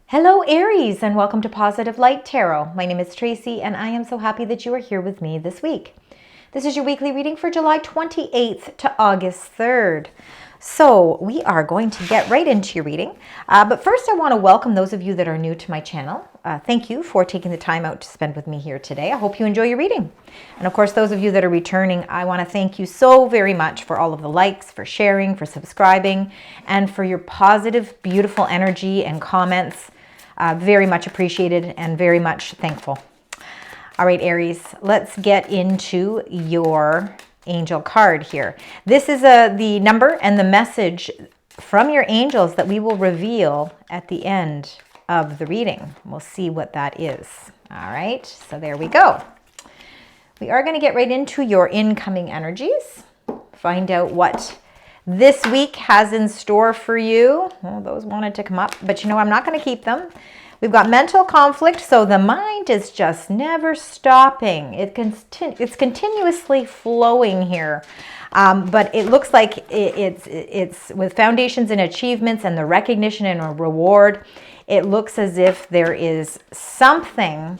Hello Aries, and welcome to Positive Light Tarot. My name is Tracy and I am so happy that you are here with me this week. This is your weekly reading for July 28th to August 3rd. So we are going to get right into your reading. But first I want to welcome those of you that are new to my channel. Thank you for taking the time out to spend with me here today. I hope you enjoy your reading. And of course, those of you that are returning, I want to thank you so very much for all of the likes, for sharing, for subscribing, and for your positive, beautiful energy and comments. Very much appreciated and very much thankful. All right, Aries, let's get into your angel card here. This is the number and the message from your angels that we will reveal at the end of the reading. We'll see what that is. All right, so there we go. We are going to get right into your incoming energies. Find out what this week has in store for you. Well, those wanted to come up, but you know, I'm not going to keep them. We've got mental conflict, so the mind is just never stopping. It's continuously flowing here. But it looks like it's with foundations and achievements and the recognition and a reward. It looks as if there is something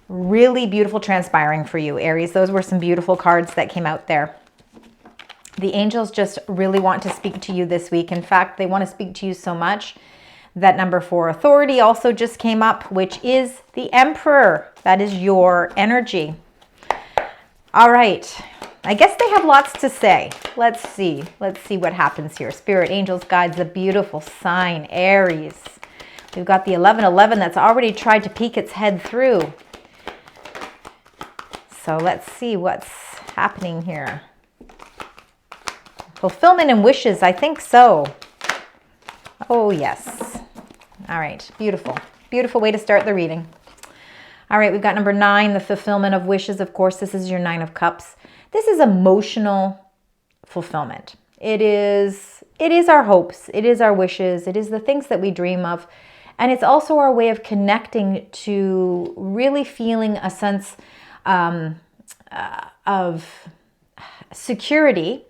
really beautiful transpiring for you, Aries. Those were some beautiful cards that came out there. The angels just really want to speak to you this week. In fact, they want to speak to you so much that number 4, authority, also just came up, which is the Emperor. That is your energy. All right. I guess they have lots to say. Let's see. Let's see what happens here. Spirit, angels, guides, a beautiful sign, Aries. We've got the 1111 that's already tried to peek its head through. So let's see what's happening here. Fulfillment and wishes, I think so. Oh, yes. All right, beautiful. Beautiful way to start the reading. All right, we've got number 9, the fulfillment of wishes. Of course, this is your 9 of Cups. This is emotional fulfillment. It is our hopes. It is our wishes. It is the things that we dream of. And it's also our way of connecting to really feeling a sense of security.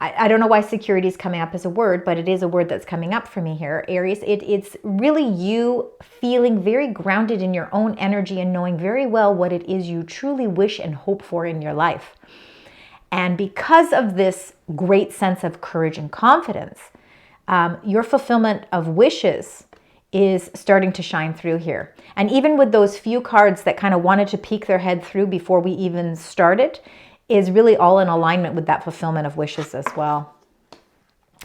I don't know why security is coming up as a word, but it is a word that's coming up for me here, Aries. It's really you feeling very grounded in your own energy and knowing very well what it is you truly wish and hope for in your life. And because of this great sense of courage and confidence, your fulfillment of wishes is starting to shine through here. And even with those few cards that kind of wanted to peek their head through before we even started, is really all in alignment with that fulfillment of wishes as well.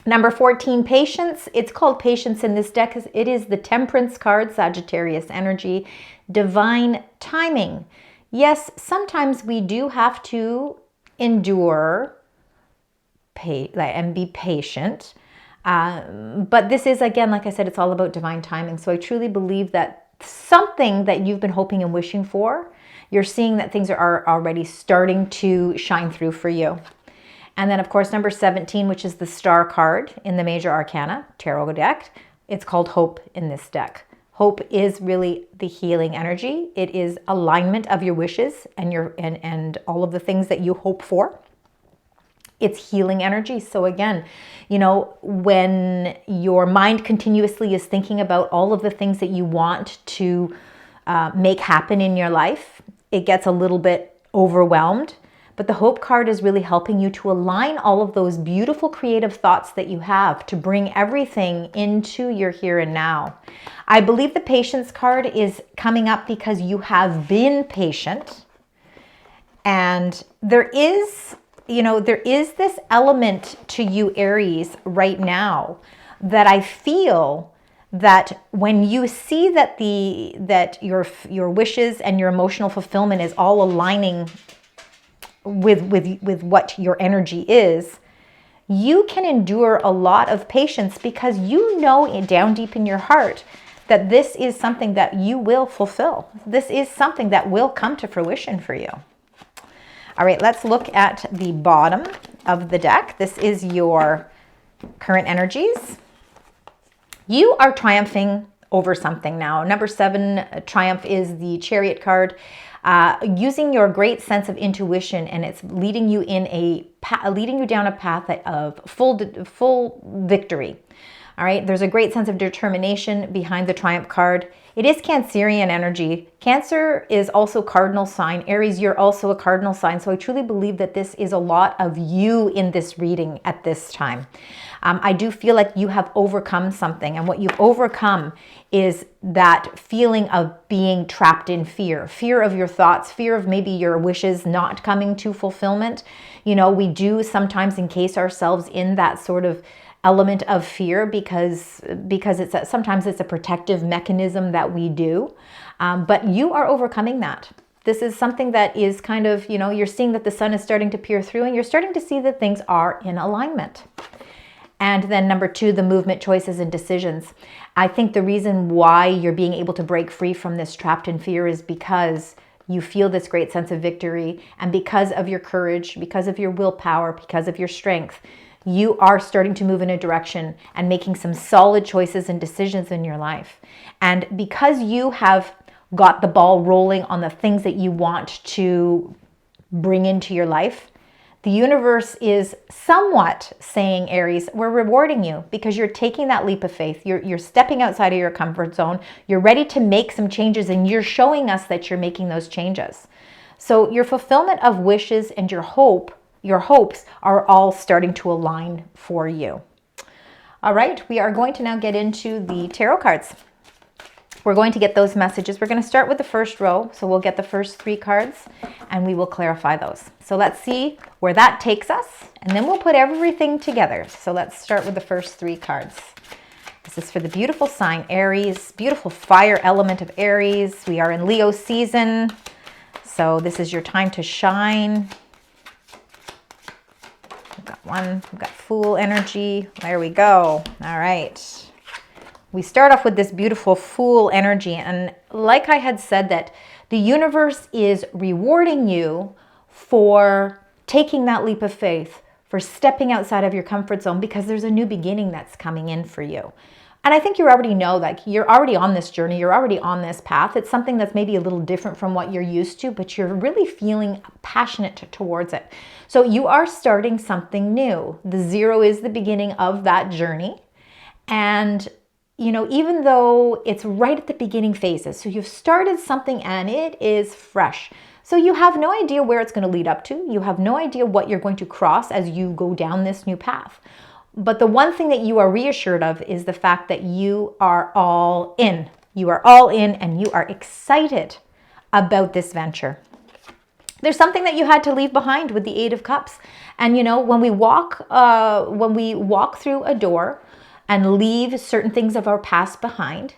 Number 14, patience. It's called patience in this deck. It is the Temperance card, Sagittarius energy, divine timing. Yes, sometimes we do have to endure and be patient. But this is, again, like I said, it's all about divine timing. So I truly believe that something that you've been hoping and wishing for, you're seeing that things are already starting to shine through for you. And then, of course, number 17, which is the Star card in the Major Arcana Tarot deck. It's called Hope in this deck. Hope is really the healing energy. It is alignment of your wishes and all of the things that you hope for. It's healing energy. So again, you know, when your mind continuously is thinking about all of the things that you want to make happen in your life, it gets a little bit overwhelmed. But the Hope card is really helping you to align all of those beautiful creative thoughts that you have to bring everything into your here and now. I believe the Patience card is coming up because you have been patient. And there is this element to you, Aries, right now that I feel that when you see that your wishes and your emotional fulfillment is all aligning with what your energy is, you can endure a lot of patience because you know down deep in your heart that this is something that you will fulfill. This is something that will come to fruition for you. All right, let's look at the bottom of the deck. This is your current energies. You are triumphing over something now. Number 7, triumph, is the Chariot card. Using your great sense of intuition, and it's leading you down a path of full victory. All right, there's a great sense of determination behind the Triumph card. It is Cancerian energy. Cancer is also cardinal sign. Aries, you're also a cardinal sign. So I truly believe that this is a lot of you in this reading at this time. I do feel like you have overcome something, and what you've overcome is that feeling of being trapped in fear. Fear of your thoughts, fear of maybe your wishes not coming to fulfillment. You know, we do sometimes encase ourselves in that sort of element of fear because sometimes it's a protective mechanism that we do. But you are overcoming that. This is something that is kind of, you know, you're seeing that the sun is starting to peer through, and you're starting to see that things are in alignment. And then number 2, the movement, choices, and decisions. I think the reason why you're being able to break free from this trapped in fear is because you feel this great sense of victory, and because of your courage, because of your willpower, because of your strength, you are starting to move in a direction and making some solid choices and decisions in your life. And because you have got the ball rolling on the things that you want to bring into your life, the universe is somewhat saying, Aries, we're rewarding you because you're taking that leap of faith. You're stepping outside of your comfort zone. You're ready to make some changes, and you're showing us that you're making those changes. So your fulfillment of wishes and your hopes are all starting to align for you. All right, we are going to now get into the tarot cards. We're going to get those messages. We're going to start with the first row. So we'll get the first 3 cards and we will clarify those. So let's see where that takes us, and then we'll put everything together. So let's start with the first 3 cards. This is for the beautiful sign Aries, beautiful fire element of Aries. We are in Leo season. So this is your time to shine. We've got one, we've got Fool energy. There we go. All right. We start off with this beautiful Fool energy, and like I had said, that the universe is rewarding you for taking that leap of faith, for stepping outside of your comfort zone, because there's a new beginning that's coming in for you. And I think you already know that you're already on this journey, you're already on this path. It's something that's maybe a little different from what you're used to, but you're really feeling passionate towards it. So you are starting something new. The 0 is the beginning of that journey. And you know, even though it's right at the beginning phases, so you've started something and it is fresh. So you have no idea where it's going to lead up to. You have no idea what you're going to cross as you go down this new path. But the one thing that you are reassured of is the fact that you are all in. You are all in, and you are excited about this venture. There's something that you had to leave behind with the 8 of Cups. And you know, when we walk through a door and leave certain things of our past behind,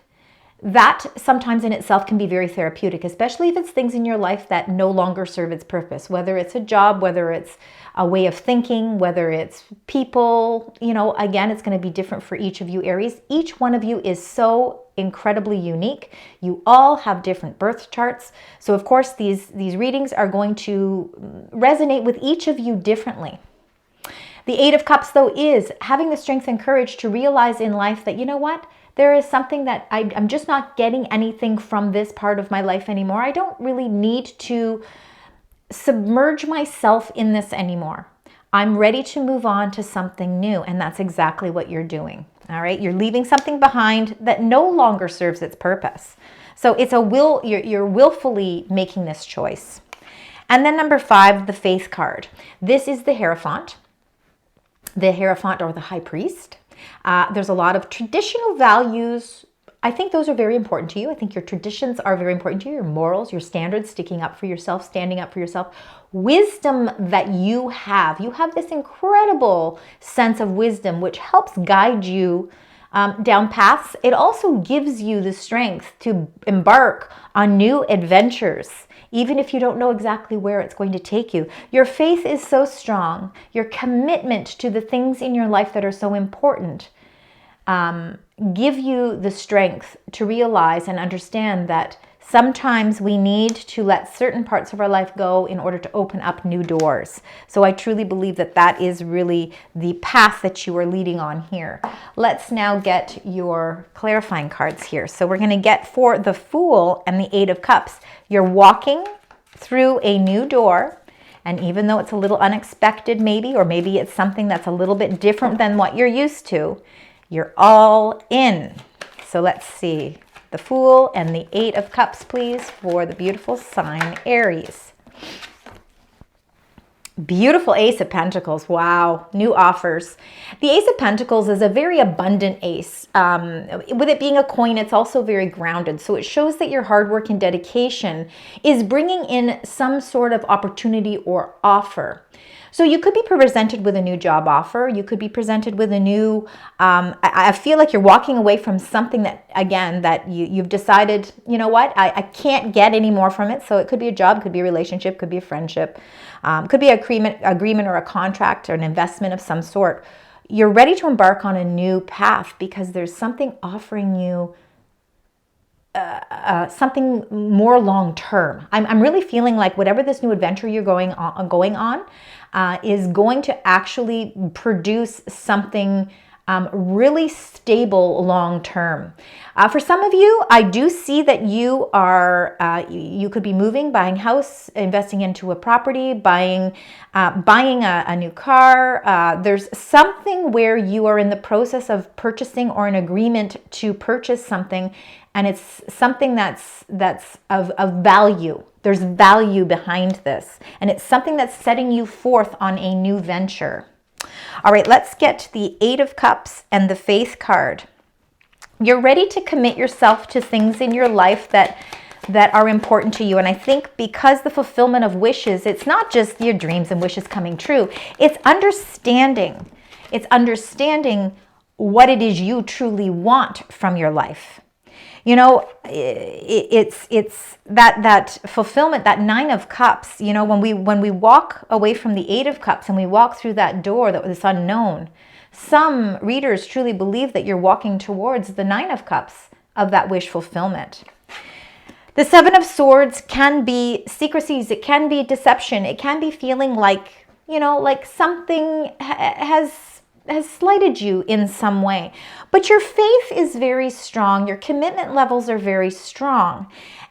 that sometimes in itself can be very therapeutic, especially if it's things in your life that no longer serve its purpose, whether it's a job, whether it's a way of thinking, whether it's people. You know, again, it's going to be different for each of you, Aries. Each one of you is so incredibly unique. You all have different birth charts. So of course, these readings are going to resonate with each of you differently. The 8 of Cups, though, is having the strength and courage to realize in life that, you know what, there is something that I'm just not getting anything from this part of my life anymore. I don't really need to submerge myself in this anymore. I'm ready to move on to something new, and that's exactly what you're doing. All right, you're leaving something behind that no longer serves its purpose. So it's a will. You're willfully making this choice. And then number 5, the Faith card. This is the Hierophant. The Hierophant, or the High Priest. There's a lot of traditional values. I think those are very important to you. I think your traditions are very important to you, your morals, your standards, sticking up for yourself, standing up for yourself. Wisdom that you have. You have this incredible sense of wisdom which helps guide you down paths. It also gives you the strength to embark on new adventures, even if you don't know exactly where it's going to take you. Your faith is so strong. Your commitment to the things in your life that are so important give you the strength to realize and understand that sometimes we need to let certain parts of our life go in order to open up new doors. So I truly believe that that is really the path that you are leading on here. Let's now get your clarifying cards here. So we're going to get for the Fool and the 8 of Cups. You're walking through a new door, and even though it's a little unexpected maybe, or maybe it's something that's a little bit different than what you're used to, You're all in. So let's see. The Fool and the Eight of Cups, please, for the beautiful sign Aries. Beautiful Ace of Pentacles. Wow. New offers. The Ace of Pentacles is a very abundant ace. With it being a coin, it's also very grounded. So it shows that your hard work and dedication is bringing in some sort of opportunity or offer. So you could be presented with a new job offer. You could be presented with a new, I feel like you're walking away from something that, again, that you've decided, you know what, I can't get any more from it. So it could be a job, could be a relationship, could be a friendship, could be an agreement or a contract or an investment of some sort. You're ready to embark on a new path because there's something offering you something more long term. I'm really feeling like whatever this new adventure you're going on is going to actually produce something really stable long term. For some of you, I do see that you are you could be moving, buying a house, investing into a property, buying a new car. There's something where you are in the process of purchasing or an agreement to purchase something, and it's something that's of value. There's value behind this, and it's something that's setting you forth on a new venture. All right, let's get the Eight of Cups and the Faith card. You're ready to commit yourself to things in your life that are important to you. And I think because the fulfillment of wishes, it's not just your dreams and wishes coming true. It's understanding. It's understanding what it is you truly want from your life. You know, it's that fulfillment, that Nine of Cups. You know, when we walk away from the Eight of Cups and we walk through that door that was unknown, some readers truly believe that you're walking towards the Nine of Cups of that wish fulfillment. The Seven of Swords can be secrecies. It can be deception. It can be feeling like, you know, like something has slighted you in some way. But your faith is very strong. Your commitment levels are very strong.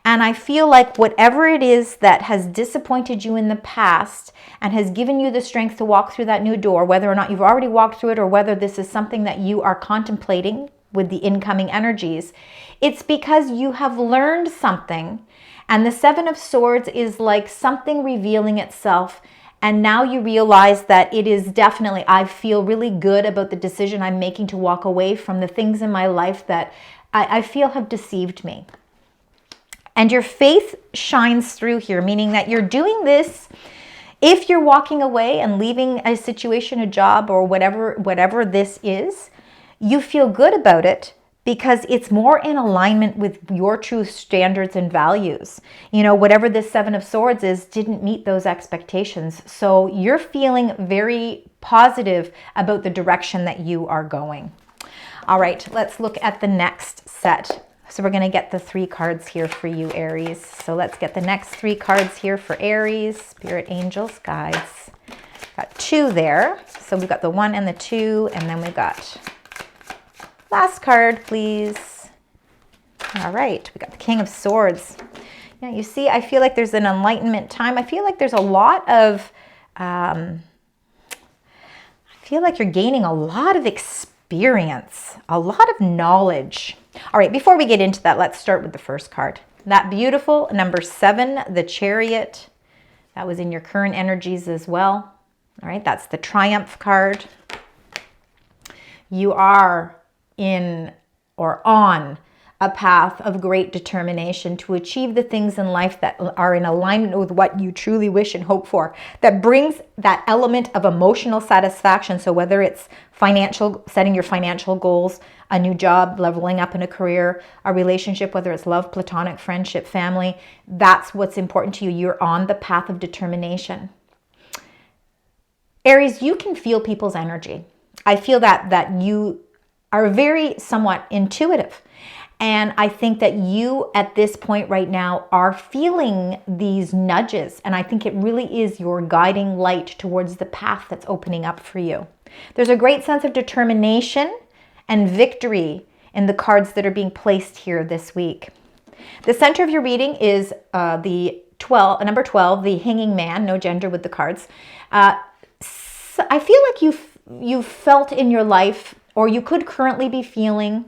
And I feel like whatever it is that has disappointed you in the past and has given you the strength to walk through that new door, whether or not you've already walked through it or whether this is something that you are contemplating with the incoming energies, it's because you have learned something. And the Seven of Swords is like something revealing itself. And now you realize that it is definitely, I feel really good about the decision I'm making to walk away from the things in my life that I feel have deceived me. And your faith shines through here, meaning that you're doing this. If you're walking away and leaving a situation, a job, or whatever this is, you feel good about it because it's more in alignment with your true standards and values. You know, whatever this Seven of Swords is didn't meet those expectations. So you're feeling very positive about the direction that you are going. All right, let's look at the next set. So we're going to get the 3 cards here for you, Aries. So let's get the next 3 cards here for Aries. Spirit, angels, guides. Got 2 there. So we've got the 1 and the 2, and then we've got last card, please. All right, we got the King of Swords. Yeah, you see, I feel like there's an enlightenment time. I feel like there's a lot of, I feel like you're gaining a lot of experience, a lot of knowledge. All right, before we get into that, let's start with the first card. That beautiful number 7, the Chariot. That was in your current energies as well. All right, that's the Triumph card. You are in or on a path of great determination to achieve the things in life that are in alignment with what you truly wish and hope for, that brings that element of emotional satisfaction. So whether it's financial, setting your financial goals, a new job, leveling up in a career, a relationship, whether it's love, platonic, friendship, family, that's what's important to you. You're on the path of determination. Aries, you can feel people's energy. I feel that you are very somewhat intuitive. And I think that you at this point right now are feeling these nudges. And I think it really is your guiding light towards the path that's opening up for you. There's a great sense of determination and victory in the cards that are being placed here this week. The center of your reading is number 12, the Hanging Man, no gender with the cards. So I feel like you've felt in your life or you could currently be feeling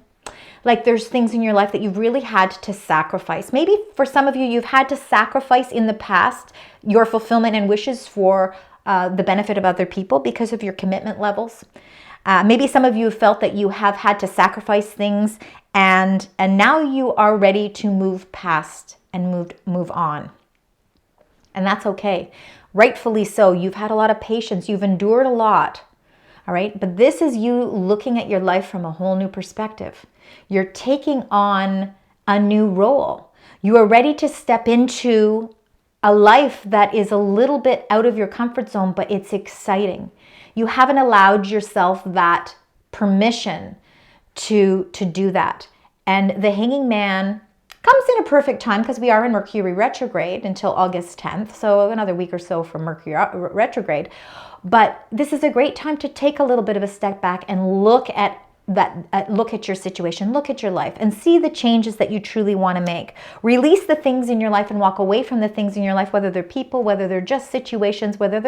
like there's things in your life that you've really had to sacrifice. Maybe for some of you, you've had to sacrifice in the past your fulfillment and wishes for the benefit of other people because of your commitment levels. Maybe some of you have felt that you have had to sacrifice things, and now you are ready to move past and move on. And that's okay. Rightfully so. You've had a lot of patience. You've endured a lot. All right. But this is you looking at your life from a whole new perspective. You're taking on a new role. You are ready to step into a life that is a little bit out of your comfort zone, but it's exciting. You haven't allowed yourself that permission to do that. And the Hanging Man comes in a perfect time because we are in Mercury retrograde until August 10th. So another week or so from Mercury retrograde. But this is a great time to take a little bit of a step back and look at look at your situation, look at your life, and see the changes that you truly want to make. Release the things in your life and walk away from the things in your life, whether they're people, whether they're just situations, whether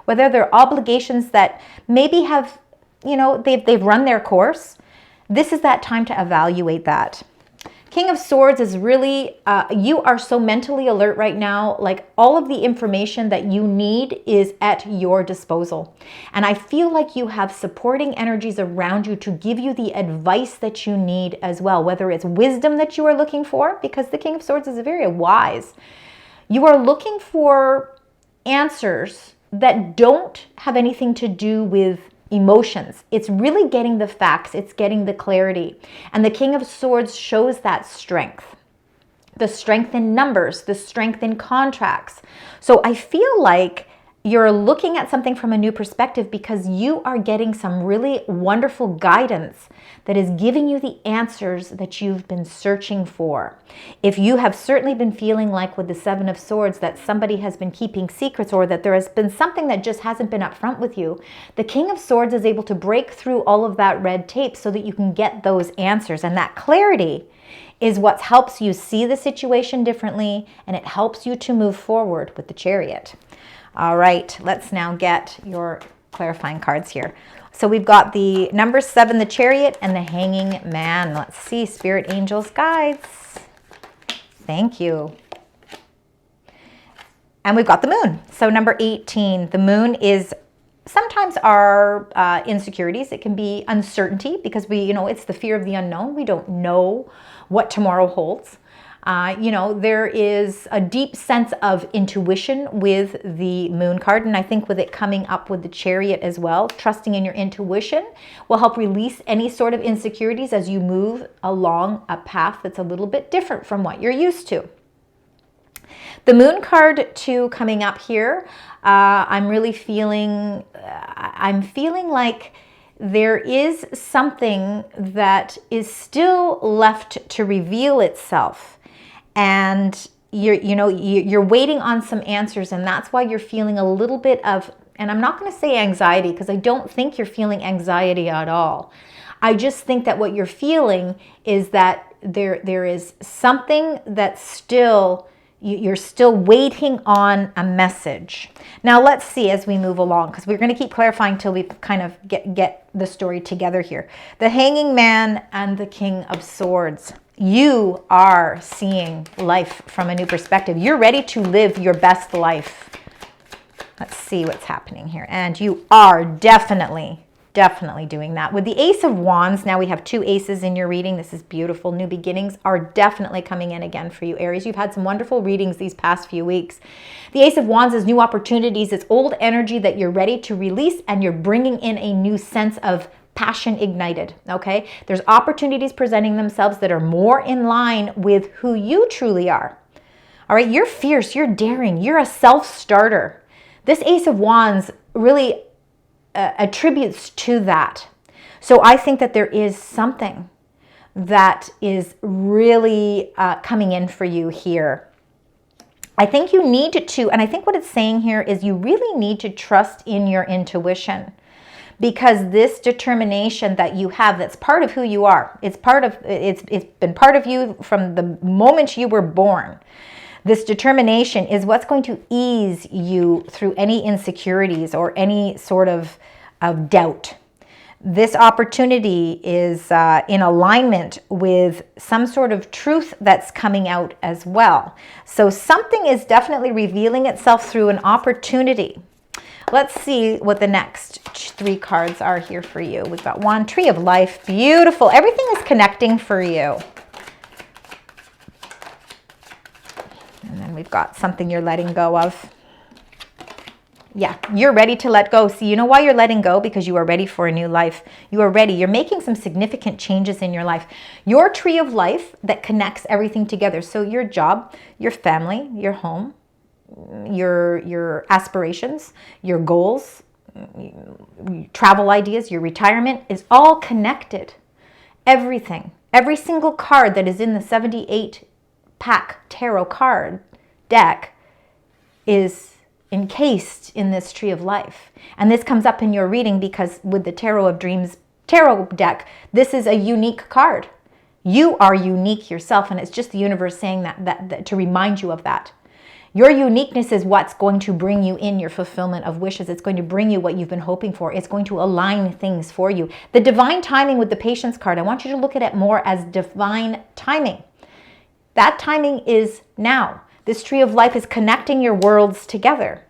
they're obligations that maybe have, they've run their course. This is that time to evaluate that. King of Swords is really, you are so mentally alert right now, like all of the information that you need is at your disposal. And I feel like you have supporting energies around you to give you the advice that you need as well, whether it's wisdom that you are looking for, because the King of Swords is very wise. You are looking for answers that don't have anything to do with emotions. It's really getting the facts. It's getting the clarity. And the King of Swords shows that strength. The strength in numbers, the strength in contracts. So I feel like you're looking at something from a new perspective because you are getting some really wonderful guidance that is giving you the answers that you've been searching for. If you have certainly been feeling like with the Seven of Swords that somebody has been keeping secrets, or that there has been something that just hasn't been upfront with you, the King of Swords is able to break through all of that red tape so that you can get those answers. And that clarity is what helps you see the situation differently, and it helps you to move forward with the Chariot. All right, let's now get your clarifying cards here. So we've got the number 7, the Chariot, and the Hanging Man. Let's see, Spirit, Angels, Guides. Thank you. And we've got the Moon. So number 18, the Moon is sometimes our insecurities. It can be uncertainty because it's the fear of the unknown. We don't know what tomorrow holds. There is a deep sense of intuition with the Moon card, and I think with it coming up with the Chariot as well, trusting in your intuition will help release any sort of insecurities as you move along a path that's a little bit different from what you're used to. The Moon card too coming up here, I'm feeling like there is something that is still left to reveal itself. And you're waiting on some answers, and that's why you're feeling a little bit of, and I'm not going to say anxiety because I don't think you're feeling anxiety at all. I just think that what you're feeling is that there is something that's still, you're still waiting on a message. Now let's see as we move along, because we're going to keep clarifying till we kind of get the story together here. The Hanging Man and the King of Swords. You are seeing life from a new perspective. You're ready to live your best life. Let's see what's happening here. And you are definitely doing that. With the Ace of Wands, now we have 2 aces in your reading. This is beautiful. New beginnings are definitely coming in again for you, Aries. You've had some wonderful readings these past few weeks. The Ace of Wands is new opportunities. It's old energy that you're ready to release, and you're bringing in a new sense of passion ignited, okay? There's opportunities presenting themselves that are more in line with who you truly are. All right, you're fierce, you're daring, you're a self-starter. This Ace of Wands really attributes to that. So I think that there is something that is really coming in for you here. I think you need to, and I think what it's saying here is you really need to trust in your intuition. Because this determination that you have, that's part of who you are. It's been part of you from the moment you were born. This determination is what's going to ease you through any insecurities or any sort of doubt. This opportunity is in alignment with some sort of truth that's coming out as well. So something is definitely revealing itself through an opportunity. Let's see what the next 3 cards are here for you. We've got 1, Tree of Life. Beautiful. Everything is connecting for you. And then we've got something you're letting go of. Yeah, you're ready to let go. See, you know why you're letting go? Because you are ready for a new life. You are ready. You're making some significant changes in your life. Your tree of life that connects everything together. So your job, your family, your home, your aspirations, your goals, travel ideas, your retirement is all connected. Everything. Every single card that is in the 78 pack tarot card deck is encased in this tree of life. And this comes up in your reading because with the Tarot of Dreams tarot deck, this is a unique card. You are unique yourself, and it's just the universe saying that to remind you of that. Your uniqueness is what's going to bring you in your fulfillment of wishes. It's going to bring you what you've been hoping for. It's going to align things for you. The divine timing with the Patience card, I want you to look at it more as divine timing. That timing is now. This tree of life is connecting your worlds together.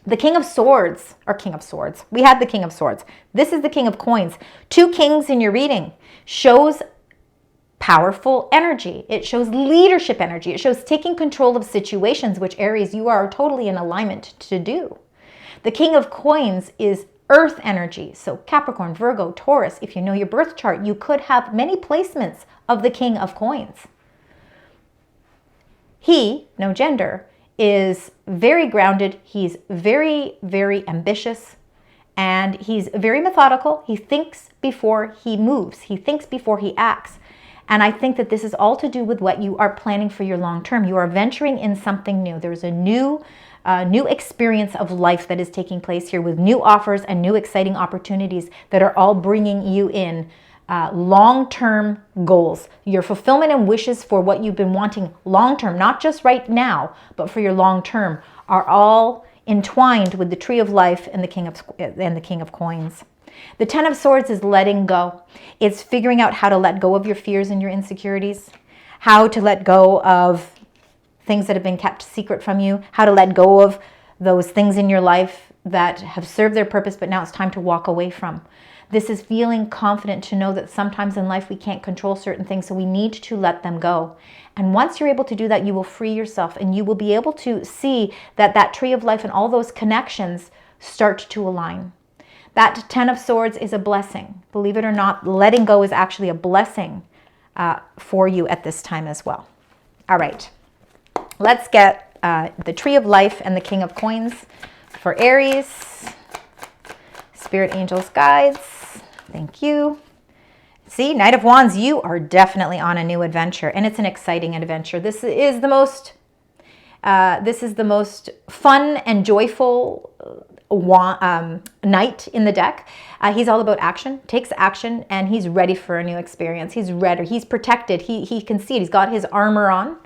The King of Swords, or King of Swords. We had the King of Swords. This is the King of Coins. 2 kings in your reading shows powerful energy. It shows leadership energy. It shows taking control of situations, which Aries, you are totally in alignment to do. The King of Coins is earth energy. So Capricorn, Virgo, Taurus, if you know your birth chart, you could have many placements of the King of Coins. He, no gender, is very grounded. He's very, very ambitious, and he's very methodical. He thinks before he moves. He thinks before he acts. And I think that this is all to do with what you are planning for your long term. You are venturing in something new. There's a new experience of life that is taking place here with new offers and new exciting opportunities that are all bringing you in long-term goals. Your fulfillment and wishes for what you've been wanting long-term, not just right now, but for your long-term, are all entwined with the Tree of Life and the King of Coins. The Ten of Swords is letting go. It's figuring out how to let go of your fears and your insecurities, how to let go of things that have been kept secret from you, how to let go of those things in your life that have served their purpose, but now it's time to walk away from. This is feeling confident to know that sometimes in life we can't control certain things, so we need to let them go. And once you're able to do that, you will free yourself, and you will be able to see that that Tree of Life and all those connections start to align. That Ten of Swords is a blessing. Believe it or not, letting go is actually a blessing for you at this time as well. All right, let's get the Tree of Life and the King of Coins for Aries. Spirit, angels, guides, thank you. See, Knight of Wands, you are definitely on a new adventure, and it's an exciting adventure. This is the most fun and joyful knight in the deck. He's all about action, takes action, and he's ready for a new experience. He's ready. He's protected. He can see it. He's got his armor on.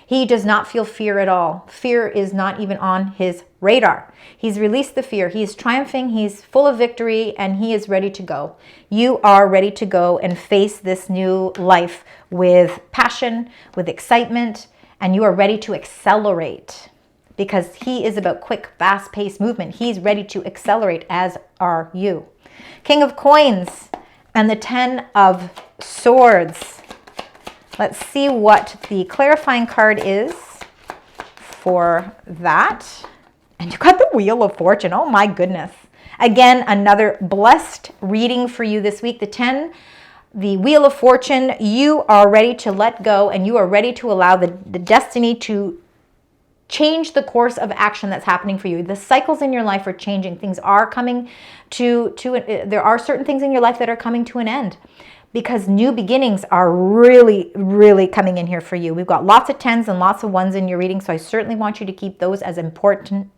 He does not feel fear at all. Fear is not even on his radar. He's released the fear. He's triumphing. He's full of victory, and he is ready to go. You are ready to go and face this new life with passion, with excitement, and you are ready to accelerate because he is about quick, fast-paced movement. He's ready to accelerate, as are you. King of Coins and the Ten of Swords. Let's see what the clarifying card is for that. And you got the Wheel of Fortune. Oh my goodness. Again, another blessed reading for you this week. The Wheel of Fortune, you are ready to let go, and you are ready to allow the destiny to change the course of action that's happening for you. The cycles in your life are changing. Things are coming there are certain things in your life that are coming to an end, because new beginnings are really, really coming in here for you. We've got lots of 10s and lots of 1s in your reading, so I certainly want you to keep those as important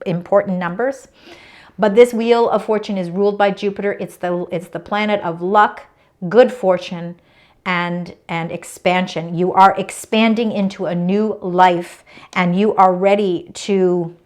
numbers. But this Wheel of Fortune is ruled by Jupiter. It's the planet of luck, good fortune, and expansion. You are expanding into a new life, and you are ready to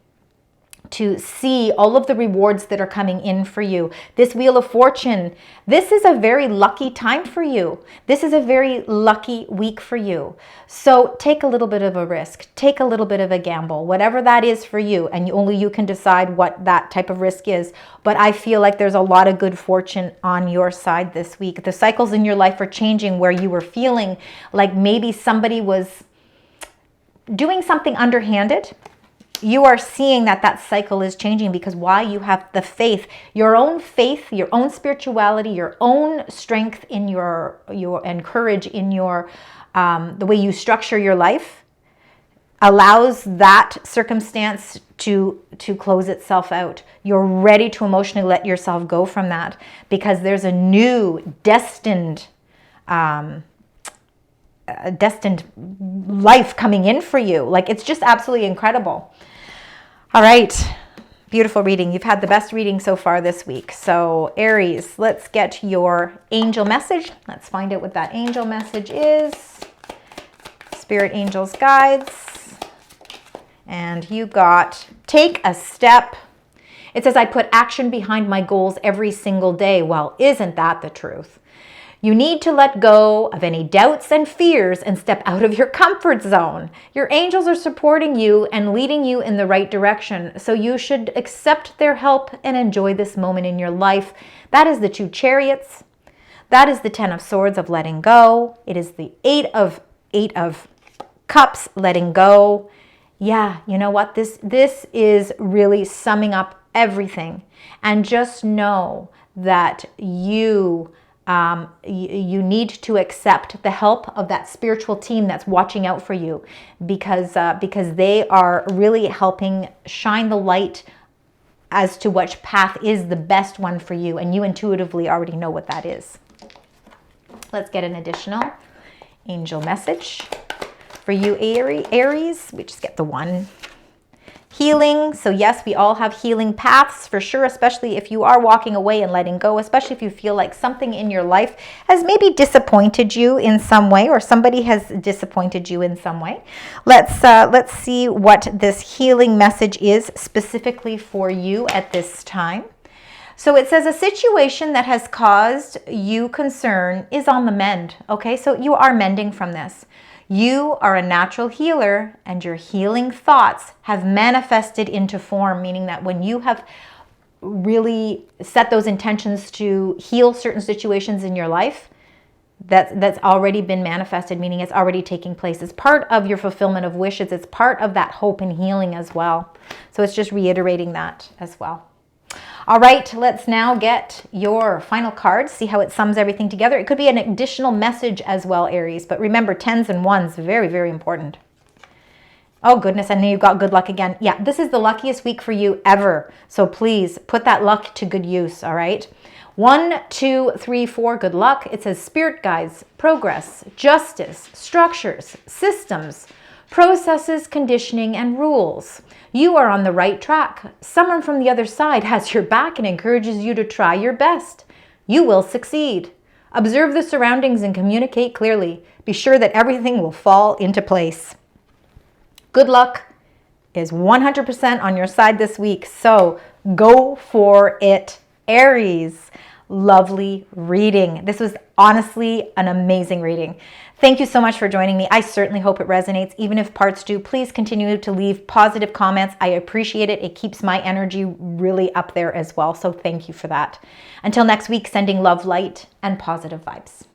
to see all of the rewards that are coming in for you. This Wheel of Fortune, this is a very lucky time for you. This is a very lucky week for you. So take a little bit of a risk, take a little bit of a gamble, whatever that is for you, and only you can decide what that type of risk is. But I feel like there's a lot of good fortune on your side this week. The cycles in your life are changing where you were feeling like maybe somebody was doing something underhanded. You are seeing that that cycle is changing because why? You have the faith, your own spirituality, your own strength in your and courage in your the way you structure your life allows that circumstance to close itself out. You're ready to emotionally let yourself go from that because there's a new destined life coming in for you. Like, it's just absolutely incredible. All right, beautiful reading. You've had the best reading so far this week. So Aries, let's get your angel message. Let's find out what that angel message is. Spirit, angels, guides. And you got take a step. It says, I put action behind my goals every single day. Well, isn't that the truth? You need to let go of any doubts and fears and step out of your comfort zone. Your angels are supporting you and leading you in the right direction. So you should accept their help and enjoy this moment in your life. That is the 2 chariots. That is the 10 of swords of letting go. It is the 8 of cups, letting go. Yeah, you know what? This is really summing up everything. And just know that you need to accept the help of that spiritual team that's watching out for you because they are really helping shine the light as to which path is the best one for you, and you intuitively already know what that is. Let's get an additional angel message for you, Aries. We just get the 1. Healing. So yes, we all have healing paths for sure, especially if you are walking away and letting go, especially if you feel like something in your life has maybe disappointed you in some way, or somebody has disappointed you in some way. Let's see what this healing message is specifically for you at this time. So it says a situation that has caused you concern is on the mend. Okay, so you are mending from this. You are a natural healer, and your healing thoughts have manifested into form, meaning that when you have really set those intentions to heal certain situations in your life, that's already been manifested, meaning it's already taking place. It's part of your fulfillment of wishes. It's part of that hope and healing as well. So it's just reiterating that as well. All right, let's now get your final card, see how it sums everything together. It could be an additional message as well, Aries, but remember 10s and 1s, very, very important. Oh goodness, I know you got good luck again. Yeah, this is the luckiest week for you ever. So please put that luck to good use, all right? 1, 2, 3, 4, good luck. It says spirit guides, progress, justice, structures, systems, processes, conditioning, and rules. You are on the right track. Someone from the other side has your back and encourages you to try your best. You will succeed. Observe the surroundings and communicate clearly. Be sure that everything will fall into place. Good luck is 100% on your side this week, so go for it, Aries. Lovely reading. This was honestly an amazing reading. Thank you so much for joining me. I certainly hope it resonates. Even if parts do, please continue to leave positive comments. I appreciate it. It keeps my energy really up there as well. So thank you for that. Until next week, sending love, light, and positive vibes.